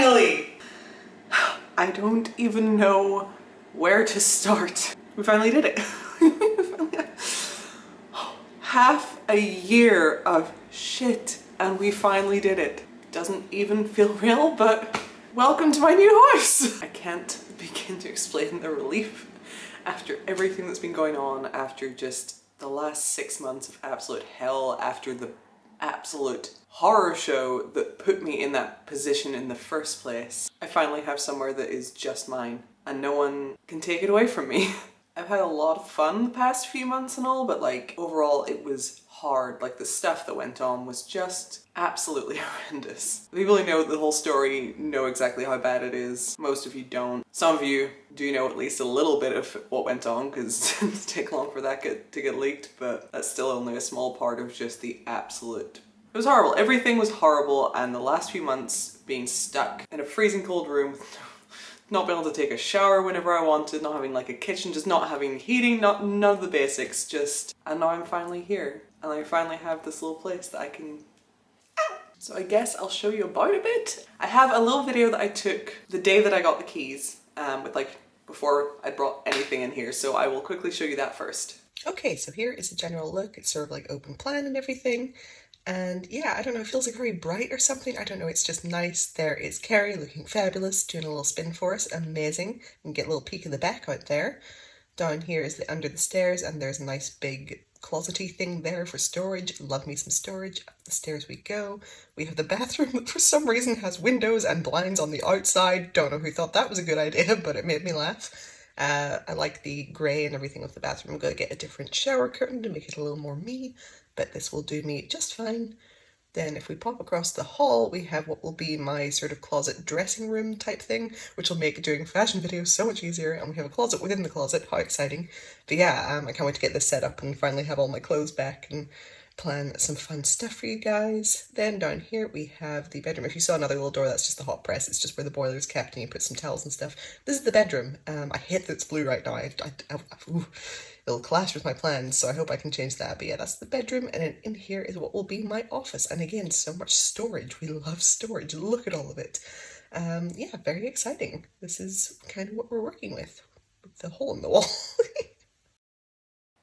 Finally! I don't even know where to start. We finally did it. Half a year of shit and we finally did it. Doesn't even feel real, but welcome to my new house! I can't begin to explain the relief after everything that's been going on, after just the last 6 months of absolute hell, after the absolute horror show that put me in that position in the first place. I finally have somewhere that is just mine and no one can take it away from me. I've had a lot of fun the past few months and all, but like overall it was hard. Like the stuff that went on was just absolutely horrendous. The people who know the whole story know exactly how bad it is. Most of you don't. Some of you do know at least a little bit of what went on because it didn't take long for that to get leaked, but that's still only a small part of just the absolute. It was horrible. Everything was horrible, and the last few months being stuck in a freezing cold room with not being able to take a shower whenever I wanted, not having like a kitchen, just not having heating, none of the basics, just, and now I'm finally here. And I finally have this little place that I can, So I guess I'll show you about a bit. I have a little video that I took the day that I got the keys, with like, before I brought anything in here, so I will quickly show you that first. Okay, so here is a general look. It's sort of like open plan and everything. And yeah, I don't know, it feels like very bright or something. I don't know, it's just nice. There is Carrie looking fabulous, doing a little spin for us. Amazing. You can get a little peek of the back out there. Down here is the under the stairs, and there's a nice big closety thing there for storage. Love me some storage. Up the stairs we go. We have the bathroom that for some reason has windows and blinds on the outside. Don't know who thought that was a good idea, but it made me laugh. I like the grey and everything with the bathroom. I'm going to get a different shower curtain to make it a little more me, but this will do me just fine. Then if we pop across the hall, we have what will be my sort of closet dressing room type thing, which will make doing fashion videos so much easier. And we have a closet within the closet. How exciting. But yeah, I can't wait to get this set up and finally have all my clothes back and plan some fun stuff for you guys. Then down here we have the bedroom. If you saw another little door, that's just the hot press. It's just where the boiler is kept and you put some towels and stuff. This is the bedroom. I hate that it's blue right now. It'll clash with my plans, so I hope I can change that. But yeah, that's the bedroom, and then in here is what will be my office. And again, so much storage. We love storage. Look at all of it. Yeah, very exciting. This is kind of what we're working with the hole in the wall.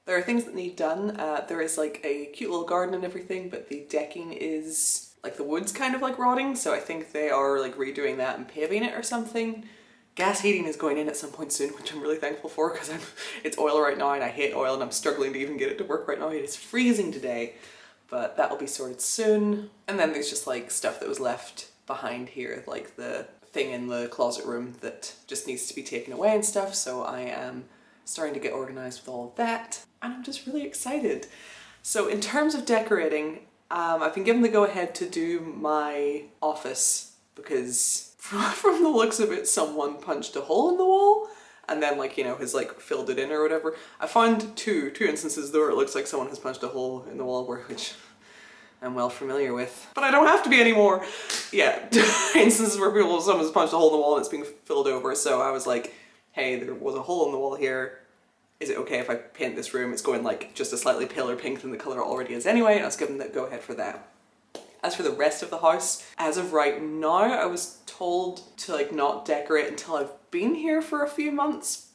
There are things that need done. There is like a cute little garden and everything, but the decking is like the wood's kind of like rotting, so I think they are like redoing that and paving it or something. Gas heating is going in at some point soon, which I'm really thankful for because it's oil right now and I hate oil and I'm struggling to even get it to work right now. It is freezing today, but that will be sorted soon. And then there's just like stuff that was left behind here, like the thing in the closet room that just needs to be taken away and stuff. So I am starting to get organized with all of that and I'm just really excited. So in terms of decorating, I've been given the go-ahead to do my office because from the looks of it, someone punched a hole in the wall and then like, you know, has like filled it in or whatever. I found two instances though where it looks like someone has punched a hole in the wall, which I'm well familiar with, but I don't have to be anymore. Yeah, instances where someone's punched a hole in the wall and it's being filled over. So I was like, hey, there was a hole in the wall here. Is it okay if I paint this room? It's going like just a slightly paler pink than the color it already is anyway. And I was given the go ahead for that. As for the rest of the house, as of right now, I was told to like not decorate until I've been here for a few months,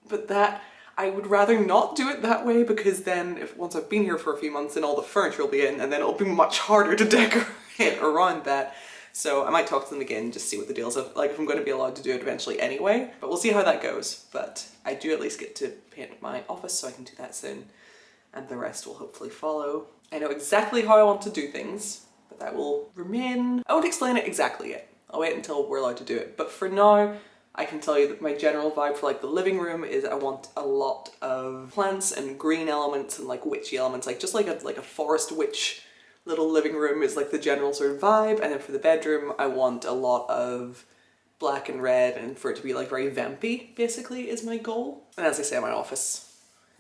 but that I would rather not do it that way because then once I've been here for a few months then all the furniture will be in and then it'll be much harder to decorate around that. So I might talk to them again, just see what the deal is, like if I'm going to be allowed to do it eventually anyway, but we'll see how that goes. But I do at least get to paint my office so I can do that soon and the rest will hopefully follow. I know exactly how I want to do things. But that will remain. I won't explain it exactly yet. I'll wait until we're allowed to do it. But for now, I can tell you that my general vibe for like the living room is I want a lot of plants and green elements and like witchy elements, like just like a forest witch little living room is like the general sort of vibe. And then for the bedroom, I want a lot of black and red and for it to be like very vampy, basically, is my goal. And as I say, my office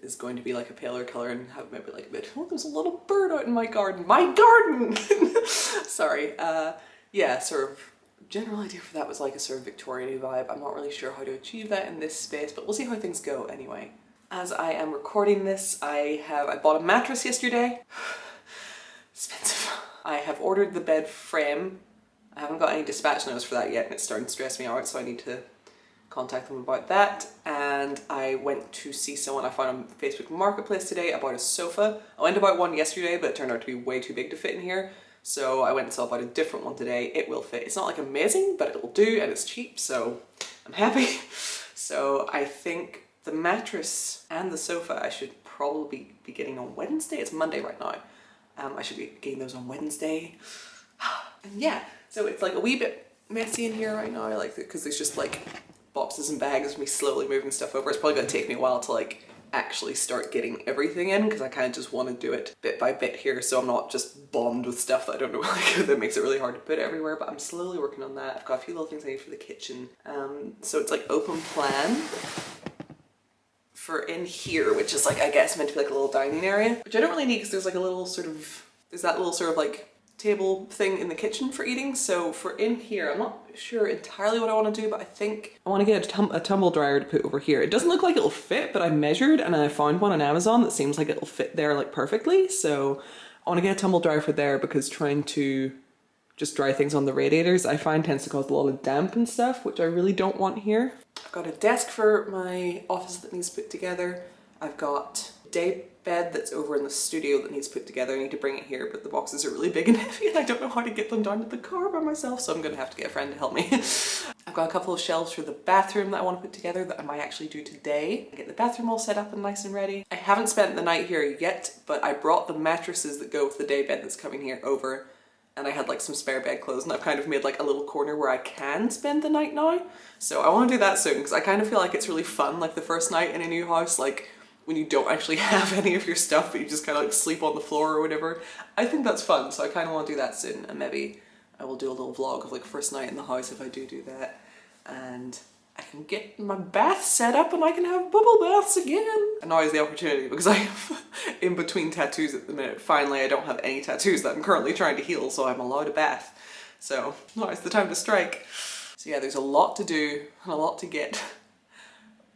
is going to be like a paler color and have maybe like a bit, oh, there's a little bird out in my garden. My garden! Sorry. Yeah, sort of general idea for that was like a sort of Victorian vibe. I'm not really sure how to achieve that in this space, but we'll see how things go anyway. As I am recording this, I bought a mattress yesterday. Expensive. I have ordered the bed frame I haven't got any dispatch notice for that yet and it's starting to stress me out, so I need to contact them about that. And I went to see someone I found on Facebook Marketplace today about a sofa. I went about one yesterday, but it turned out to be way too big to fit in here. So I went and saw about a different one today. It will fit. It's not like amazing, but it will do and it's cheap, so I'm happy. So I think the mattress and the sofa I should probably be getting on Wednesday. It's Monday right now. I should be getting those on Wednesday. And yeah, so it's like a wee bit messy in here right now, like, because there's just like boxes and bags of me slowly moving stuff over. It's probably gonna take me a while to like actually start getting everything in, because I kind of just want to do it bit by bit here, so I'm not just bombed with stuff that I don't know, like, that makes it really hard to put everywhere. But I'm slowly working on that. I've got a few little things I need for the kitchen. So it's like open plan for in here, which is like, I guess meant to be like a little dining area, which I don't really need because there's like a little sort of, there's that little sort of like table thing in the kitchen for eating. So for in here, I'm not sure entirely what I want to do, but I think I want to get a tumble dryer to put over here. It doesn't look like it'll fit, but I measured and I found one on Amazon that seems like it'll fit there like perfectly. So I want to get a tumble dryer for there, because trying to just dry things on the radiators I find tends to cause a lot of damp and stuff, which I really don't want here. I've got a desk for my office that needs put together. I've got a day bed that's over in the studio that needs put together. I need to bring it here, but the boxes are really big and heavy and I don't know how to get them down to the car by myself, so I'm gonna have to get a friend to help me. I've got a couple of shelves for the bathroom that I want to put together that I might actually do today. Get the bathroom all set up and nice and ready. I haven't spent the night here yet, but I brought the mattresses that go with the day bed that's coming here over, and I had like some spare bedclothes, and I've kind of made like a little corner where I can spend the night now. So I want to do that soon, because I kind of feel like it's really fun, like the first night in a new house, like when you don't actually have any of your stuff but you just kind of like sleep on the floor or whatever. I think that's fun, so I kind of want to do that soon, and maybe I will do a little vlog of like first night in the house if I do that. And I can get my bath set up and I can have bubble baths again. And now is the opportunity, because I have in between tattoos at the minute. Finally, I don't have any tattoos that I'm currently trying to heal, so I'm allowed a bath. So now is the time to strike. So yeah, there's a lot to do and a lot to get,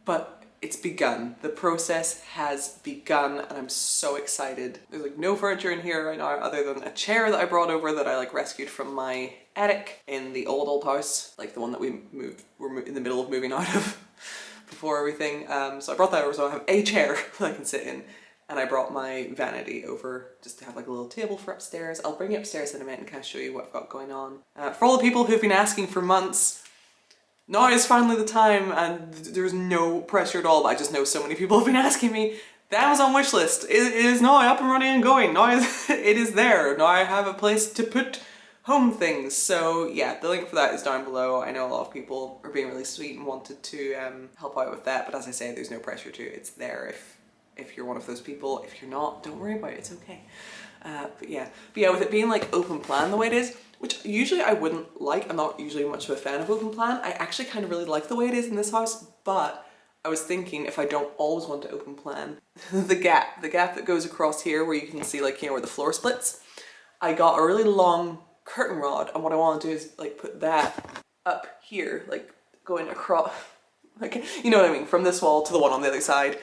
but it's begun. The process has begun and I'm so excited. There's like no furniture in here right now other than a chair that I brought over that I like rescued from my attic in the old house, like the one that we were in the middle of moving out of before everything. So I brought that over, so I have a chair that I can sit in, and I brought my vanity over just to have like a little table for upstairs. I'll bring it upstairs in a minute and kind of show you what I've got going on. For all the people who've been asking for months, now is finally the time, and there's no pressure at all, but I just know so many people have been asking me. The Amazon wish list is now up and running and going. Now it is there. Now I have a place to put home things. So yeah, the link for that is down below. I know a lot of people are being really sweet and wanted to help out with that, but as I say, there's no pressure to it. It's there if you're one of those people. If you're not, don't worry about it, it's okay. But yeah, with it being like open plan the way it is, which usually I wouldn't like, I'm not usually much of a fan of open plan. I actually kind of really like the way it is in this house, but I was thinking if I don't always want to open plan, the gap that goes across here where you can see like, you know, where the floor splits, I got a really long curtain rod, and what I want to do is like put that up here, like going across, like, you know what I mean, from this wall to the one on the other side.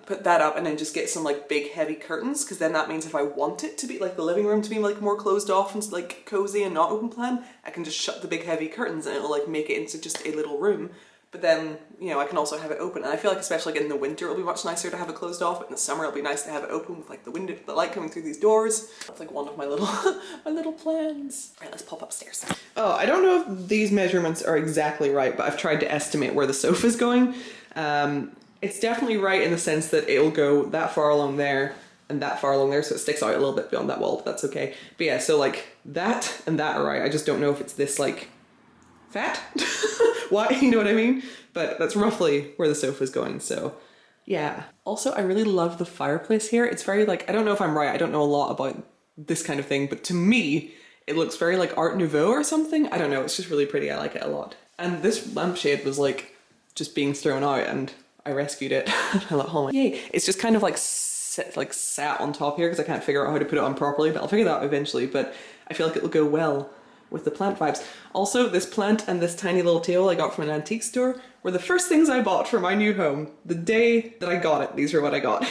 Put that up and then just get some like big heavy curtains, because then that means if I want it to be like the living room to be like more closed off and like cozy and not open plan, I can just shut the big heavy curtains and it'll like make it into just a little room. But then, you know, I can also have it open, and I feel like especially like in the winter it'll be much nicer to have it closed off, but in the summer it'll be nice to have it open with like the window, the light coming through these doors. That's like one of my little my little plans. All right, let's pop upstairs. Oh, I don't know if these measurements are exactly right, but I've tried to estimate where the sofa's going. It's definitely right in the sense that it'll go that far along there and that far along there, so it sticks out a little bit beyond that wall, but that's okay. But yeah, so like that and that are right. I just don't know if it's this like fat. What, you know what I mean? But that's roughly where the sofa's going, so yeah. Also, I really love the fireplace here. It's very like, I don't know if I'm right, I don't know a lot about this kind of thing, but to me, it looks very like Art Nouveau or something. I don't know, it's just really pretty. I like it a lot. And this lampshade was like just being thrown out and I rescued it. I like, oh my, yay. It's just kind of like sat on top here because I can't figure out how to put it on properly, but I'll figure that out eventually. But I feel like it'll go well with the plant vibes. Also, this plant and this tiny little table I got from an antique store were the first things I bought for my new home. The day that I got it, these are what I got.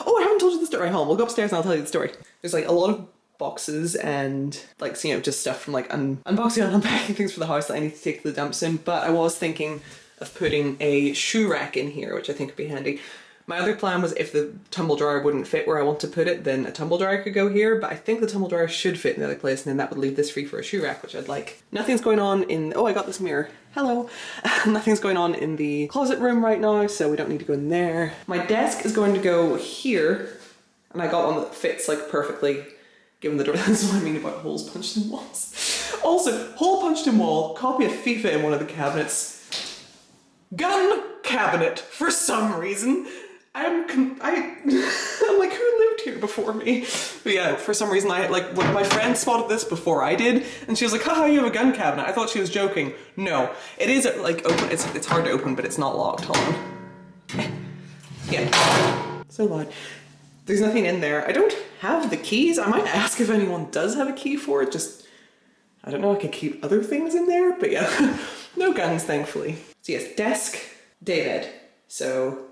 Oh, I haven't told you the story. Home. We'll go upstairs and I'll tell you the story. There's like a lot of boxes and like, so, you know, just stuff from like unboxing and unpacking things for the house that I need to take to the dump soon. But I was thinking of putting a shoe rack in here, which I think would be handy. My other plan was if the tumble dryer wouldn't fit where I want to put it, then a tumble dryer could go here, but I think the tumble dryer should fit in the other place, and then that would leave this free for a shoe rack, which I'd like. Nothing's going on in, oh, I got this mirror. Hello. Nothing's going on in the closet room right now, so we don't need to go in there. My desk is going to go here, and I got one that fits like perfectly, given the door. That's what I mean about holes punched in walls. Also, hole punched in wall, copy of FIFA in one of the cabinets. Gun cabinet, for some reason. I'm like, who lived here before me? But yeah, for some reason one of my friends spotted this before I did, and she was like, haha, you have a gun cabinet. I thought she was joking. No, it is like open, it's hard to open, but it's not locked. Hold on. Yeah, so loud. There's nothing in there. I don't have the keys. I might ask if anyone does have a key for it, just, I don't know, I could keep other things in there, but yeah, no guns, thankfully. So yes, desk, daybed. So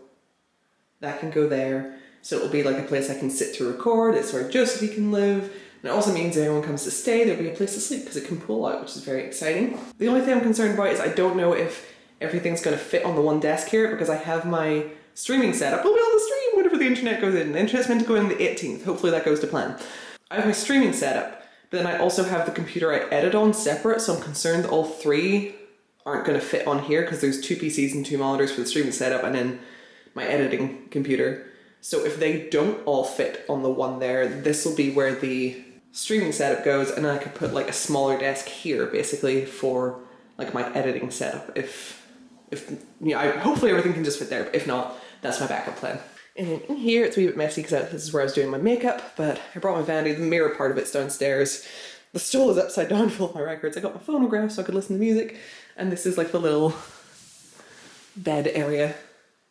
that can go there. So it'll be like a place I can sit to record. It's where Josephine can live. And it also means if anyone comes to stay, there'll be a place to sleep because it can pull out, which is very exciting. The only thing I'm concerned about is I don't know if everything's going to fit on the one desk here because I have my streaming setup. We'll be able to stream whenever the internet goes in. The internet's meant to go in the 18th. Hopefully that goes to plan. I have my streaming setup, but then I also have the computer I edit on separate, so I'm concerned that all three aren't going to fit on here because there's 2 PCs and 2 monitors for the streaming setup and then my editing computer. So if they don't all fit on the one there, this will be where the streaming setup goes, and then I could put like a smaller desk here basically for like my editing setup. If you know, hopefully everything can just fit there, but if not, that's my backup plan. And then in here it's a wee bit messy because this is where I was doing my makeup, but I brought my vanity. The mirror part of it's downstairs. The stool is upside down full of my records. I got my phonograph so I could listen to music, and this is like the little bed area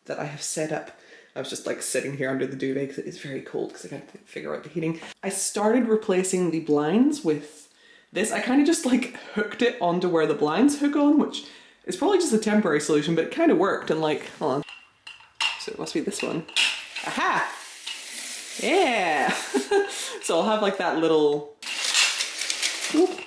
that I have set up. I was just like sitting here under the duvet because it is very cold because I can't figure out the heating. I started replacing the blinds with this. I kind of just like hooked it onto where the blinds hook on, which is probably just a temporary solution, but it kind of worked. And like, hold on. So it must be this one. Aha! Yeah! So I'll have like that little whoop,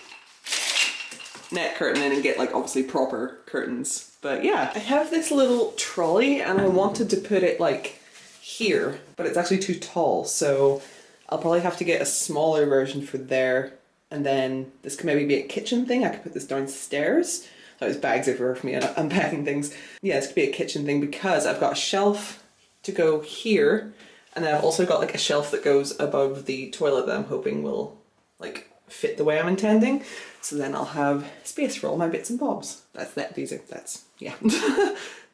net curtain in and get like obviously proper curtains. But yeah, I have this little trolley and I wanted to put it like here, but it's actually too tall. So I'll probably have to get a smaller version for there. And then this could maybe be a kitchen thing. I could put this downstairs. So there's bags everywhere for me and unpacking things. Yeah, this could be a kitchen thing because I've got a shelf to go here. And then I've also got like a shelf that goes above the toilet that I'm hoping will like fit the way I'm intending. So then I'll have space for all my bits and bobs. That's that. Yeah.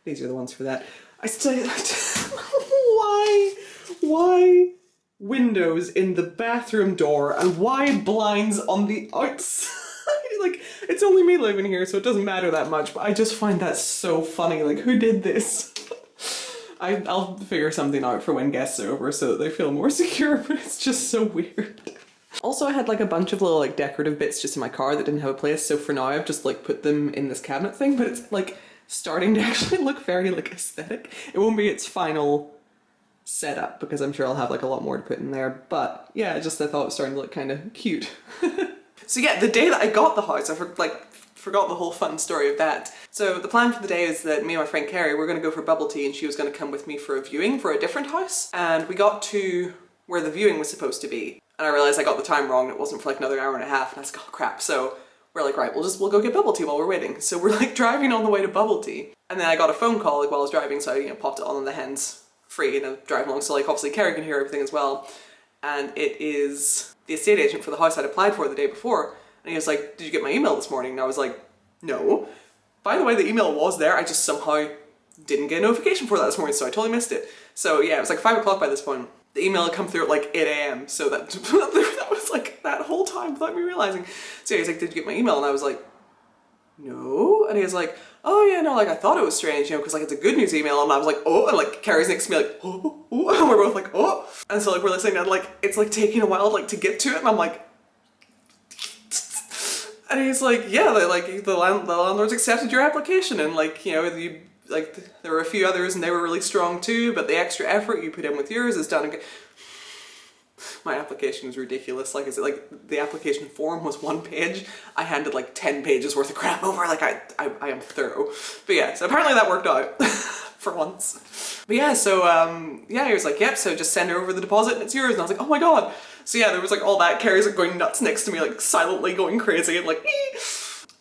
These are the ones for that. I still, why windows in the bathroom door and why blinds on the outside? Like, it's only me living here, so it doesn't matter that much, but I just find that so funny. Like, who did this? I'll figure something out for when guests are over so that they feel more secure, but it's just so weird. Also, I had like a bunch of little like decorative bits just in my car that didn't have a place, so for now I've just like put them in this cabinet thing, but it's like starting to actually look very like aesthetic. It won't be its final setup because I'm sure I'll have like a lot more to put in there, but yeah, I thought it was starting to look kind of cute. So yeah, the day that I got the house, I forgot the whole fun story of that. So the plan for the day is that me and my friend Carrie were going to go for bubble tea and she was going to come with me for a viewing for a different house, and we got to where the viewing was supposed to be. And I realized I got the time wrong. It wasn't for like another hour and a half. And I was like, oh crap. So we're like, right, we'll go get bubble tea while we're waiting. So we're like driving on the way to bubble tea. And then I got a phone call like while I was driving. So I popped it on the hands free and driving along. So like obviously Carrie can hear everything as well. And it is the estate agent for the house I'd applied for the day before. And he was like, did you get my email this morning? And I was like, no. By the way, the email was there. I just somehow didn't get a notification for that this morning. So I totally missed it. So yeah, it was like 5 o'clock by this point. The email had come through at like 8 AM, so that was like that whole time without me realizing. So he's like, did you get my email? And I was like, no. And he was like, oh yeah, no, like I thought it was strange, because like it's a good news email. And I was like, oh, and like Carrie's next to me like, oh, and we're both like, oh. And so like we're listening and like, it's like taking a while like to get to it. And I'm like, and he's like, yeah, like the landlords accepted your application. And like, like there were a few others and they were really strong too, but the extra effort you put in with yours is done. My application was ridiculous. Like, is it like the application form was 1 page? I handed like 10 pages worth of crap over. Like I am thorough. But yeah, so apparently that worked out for once. But yeah, so yeah, he was like, yep, so just send her over the deposit and it's yours. And I was like, oh my God. So yeah, there was like all that. Carrie's like going nuts next to me, like silently going crazy and like, ee!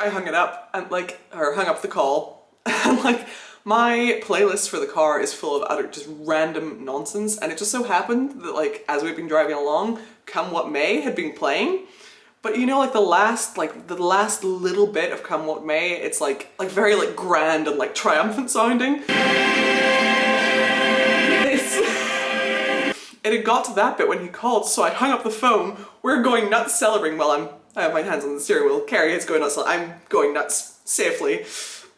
I hung it up and like, or hung up the call and like, my playlist for the car is full of utter just random nonsense, and it just so happened that like as we've been driving along, Come What May had been playing. But you know, like the last little bit of Come What May, it's like very like grand and like triumphant sounding. It had got to that bit when he called, so I hung up the phone. We're going nuts celebrating while I have my hands on the steering wheel. Carrie is going nuts. I'm going nuts safely.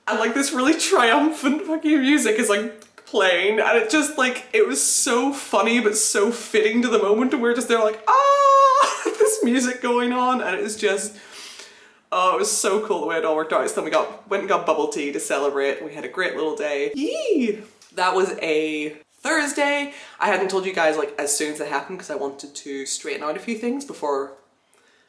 And like this really triumphant fucking music is like playing, and it just like, it was so funny but so fitting to the moment, and we're just there like, ah, this music going on, and it was just, oh, it was so cool the way it all worked out. So then we went and got bubble tea to celebrate. We had a great little day. Yee! That was a Thursday. I hadn't told you guys like as soon as it happened because I wanted to straighten out a few things before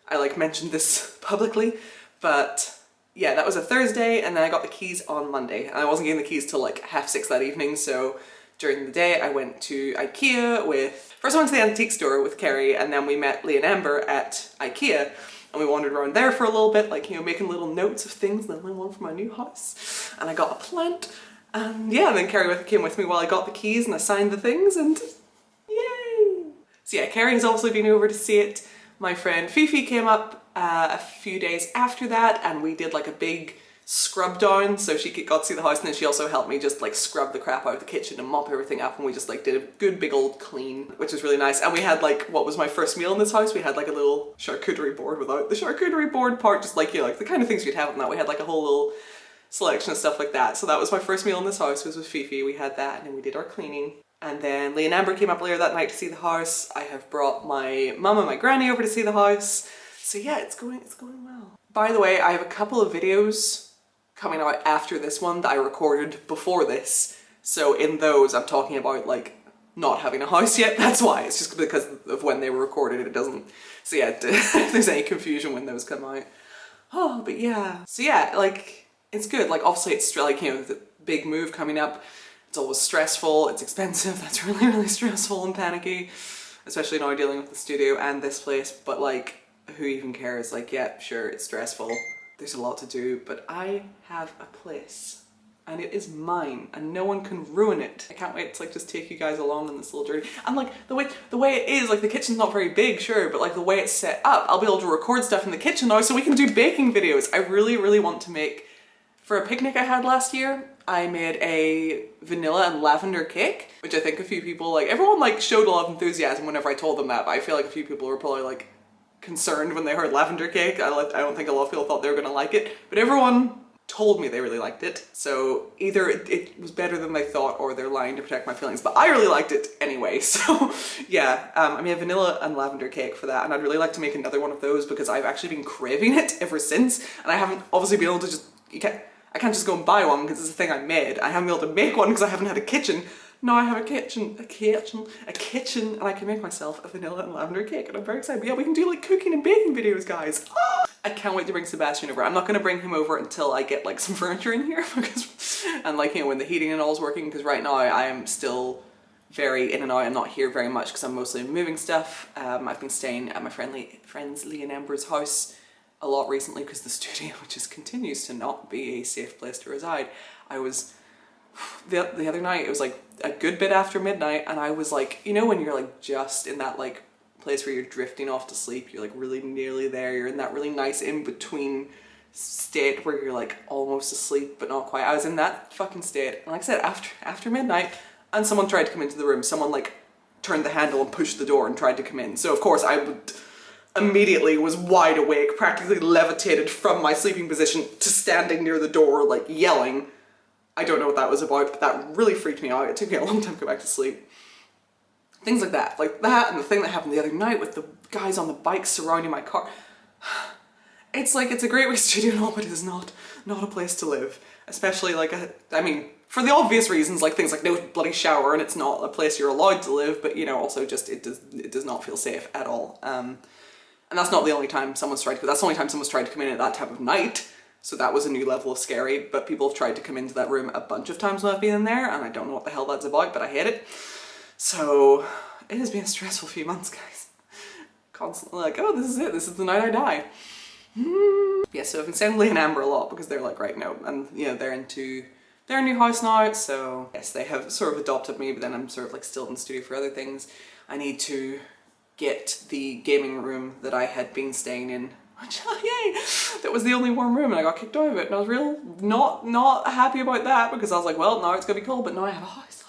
I like mentioned this publicly, but yeah, that was a Thursday, and then I got the keys on Monday, and I wasn't getting the keys till like 6:30 that evening, so during the day I went to IKEA first I went to the antique store with Carrie, and then we met Lee and Amber at IKEA, and we wandered around there for a little bit, like, you know, making little notes of things that I want for my new house, and I got a plant, and yeah, and then Carrie came with me while I got the keys and I signed the things, and yay! So yeah, Carrie has also been over to see it. My friend Fifi came up a few days after that, and we did like a big scrub down, so she got to see the house, and then she also helped me just like scrub the crap out of the kitchen and mop everything up, and we just like did a good big old clean, which was really nice. And we had like, what was my first meal in this house, we had like a little charcuterie board without the charcuterie board part, just like, you know, like the kind of things you'd have in that. We had like a whole little selection of stuff like that. So that was my first meal in this house, was with Fifi. We had that, and then we did our cleaning. And then Lee and Amber came up later that night to see the house. I have brought my mum and my granny over to see the house. So yeah, it's going well. By the way, I have a couple of videos coming out after this one that I recorded before this. So in those, I'm talking about like not having a house yet. That's why. It's just because of when they were recorded. It doesn't. So yeah, if there's any confusion when those come out. Oh, but yeah. So yeah, like it's good. Like obviously it's like, you know, the big move coming up. It's always stressful. It's expensive. That's really, really stressful and panicky, especially now dealing with the studio and this place. But like, who even cares? Like, yeah, sure, it's stressful. There's a lot to do, but I have a place and it is mine and no one can ruin it. I can't wait to like just take you guys along on this little journey. And like the way it is, like the kitchen's not very big, sure, but like the way it's set up, I'll be able to record stuff in the kitchen now so we can do baking videos. I really, really want to make, for a picnic I had last year, I made a vanilla and lavender cake, which I think a few people, like everyone like showed a lot of enthusiasm whenever I told them that, but I feel like a few people were probably like concerned when they heard lavender cake. I don't think a lot of people thought they were gonna like it, but everyone told me they really liked it. So either it was better than they thought or they're lying to protect my feelings, but I really liked it anyway. So yeah, I made a vanilla and lavender cake for that, and I'd really like to make another one of those because I've actually been craving it ever since, and I haven't obviously been able to just, I can't just go and buy one because it's a thing I made. I haven't been able to make one because I haven't had a kitchen. Now I have a kitchen, and I can make myself a vanilla and lavender cake, and I'm very excited. But yeah, we can do like cooking and baking videos, guys. Ah! I can't wait to bring Sebastian over. I'm not gonna bring him over until I get like some furniture in here because, and like, you know, when the heating and all is working, because right now I am still very in and out. I'm not here very much because I'm mostly moving stuff. I've been staying at my friends Lee and Amber's house a lot recently because the studio just continues to not be a safe place to reside. I was, the other night, it was like a good bit after midnight, and I was like, you know when you're like just in that like place where you're drifting off to sleep, you're like really nearly there, you're in that really nice in-between state where you're like almost asleep but not quite. I was in that fucking state, and like I said, after midnight, and someone tried to come into the room. Someone like turned the handle and pushed the door and tried to come in. So of course I immediately was wide awake, practically levitated from my sleeping position to standing near the door, like yelling. I don't know what that was about, but that really freaked me out. It took me a long time to go back to sleep. Things like that, and the thing that happened the other night with the guys on the bikes surrounding my car. It's like, it's a great way studio and all, but it is not a place to live. Especially like, I mean, For the obvious reasons, like things like no bloody shower and it's not a place you're allowed to live, but you know, also just it does not feel safe at all. And that's not the only time someone's tried to, that's the only time someone's tried to come in at that time of night. So that was a new level of scary, but people have tried to come into that room a bunch of times when I've been in there, and I don't know what the hell that's about, but I hate it. So it has been a stressful few months, guys. Constantly like, oh, this is it, this is the night I die. Yeah, so I've been saying Lee and Amber a lot because they're like, right, no, and you know, they're into their new house now, so yes, they have sort of adopted me, but then I'm sort of like still in the studio for other things. I need to get the gaming room that I had been staying in, which, yay, that was the only warm room and I got kicked out of it, and I was real not happy about that because I was like, well, now it's gonna be cold, but now I have a house.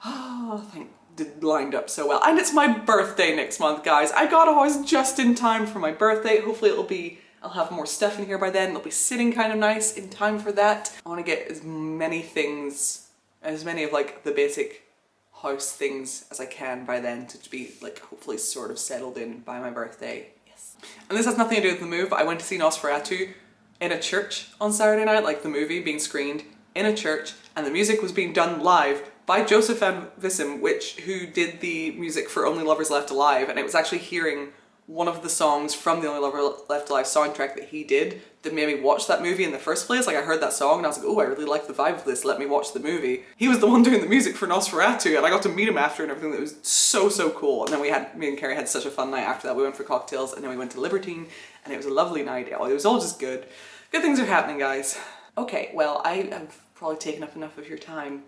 Oh, thank it lined up so well. And it's my birthday next month, guys. I got a house just in time for my birthday. Hopefully I'll have more stuff in here by then. It'll be sitting kind of nice in time for that. I want to get as many of like the basic house things as I can by then to be like hopefully sort of settled in by my birthday. Yes. And this has nothing to do with the move, but I went to see Nosferatu in a church on Saturday night, like the movie being screened in a church, and the music was being done live by Joseph Van Vissem, who did the music for Only Lovers Left Alive, and it was actually hearing one of the songs from the Only Lover Left Alive soundtrack that he did that made me watch that movie in the first place. Like I heard that song and I was like, oh, I really like the vibe of this, let me watch the movie. He was the one doing the music for Nosferatu, and I got to meet him after and everything. That was so cool. And then me and Carrie had such a fun night after that. We went for cocktails and then we went to Libertine, and it was a lovely night. It was all just good. Good things are happening, guys. Okay, well, I have probably taken up enough of your time,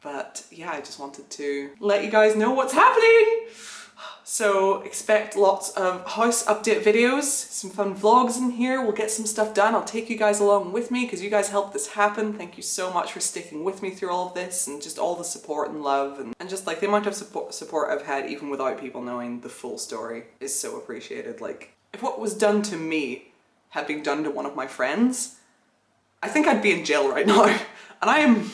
but yeah, I just wanted to let you guys know what's happening. So expect lots of house update videos, some fun vlogs in here. We'll get some stuff done. I'll take you guys along with me because you guys helped this happen. Thank you so much for sticking with me through all of this and just all the support and love and just like the amount of support I've had even without people knowing the full story is so appreciated. Like if what was done to me had been done to one of my friends, I think I'd be in jail right now. And I am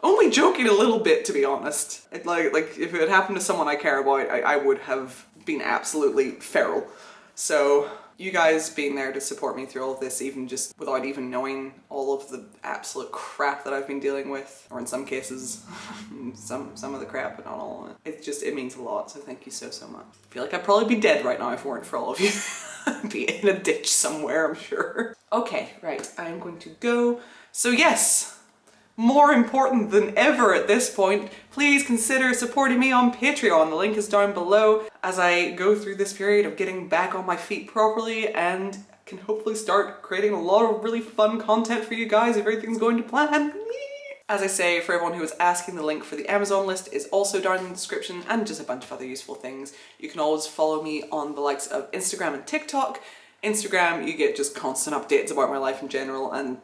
only joking a little bit, to be honest. Like if it had happened to someone I care about, I would have been absolutely feral. So you guys being there to support me through all of this, even just without even knowing all of the absolute crap that I've been dealing with, or in some cases, some of the crap, but not all of it. It means a lot, so thank you so much. I feel like I'd probably be dead right now if it weren't for all of you. I'd be in a ditch somewhere, I'm sure. Okay, right, I'm going to go. So yes, more important than ever at this point, please consider supporting me on Patreon. The link is down below as I go through this period of getting back on my feet properly and can hopefully start creating a lot of really fun content for you guys if everything's going to plan. As I say, for everyone who is asking, the link for the Amazon list is also down in the description and just a bunch of other useful things. You can always follow me on the likes of Instagram and TikTok. Instagram, you get just constant updates about my life in general and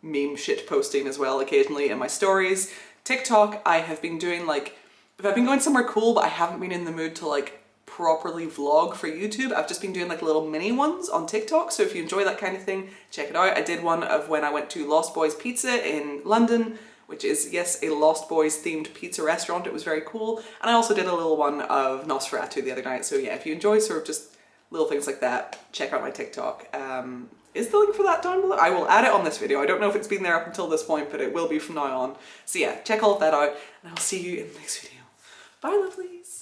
meme shit posting as well occasionally in my stories. TikTok, I have been doing like, if I've been going somewhere cool but I haven't been in the mood to like properly vlog for YouTube, I've just been doing like little mini ones on TikTok, so if you enjoy that kind of thing, check it out. I did one of when I went to Lost Boys Pizza in London, which is, yes, a Lost Boys themed pizza restaurant. It was very cool. And I also did a little one of Nosferatu the other night, so yeah, if you enjoy sort of just little things like that, check out my TikTok. Is the link for that down below? I will add it on this video. I don't know if it's been there up until this point, but it will be from now on. So yeah, check all of that out, and I'll see you in the next video. Bye, lovelies.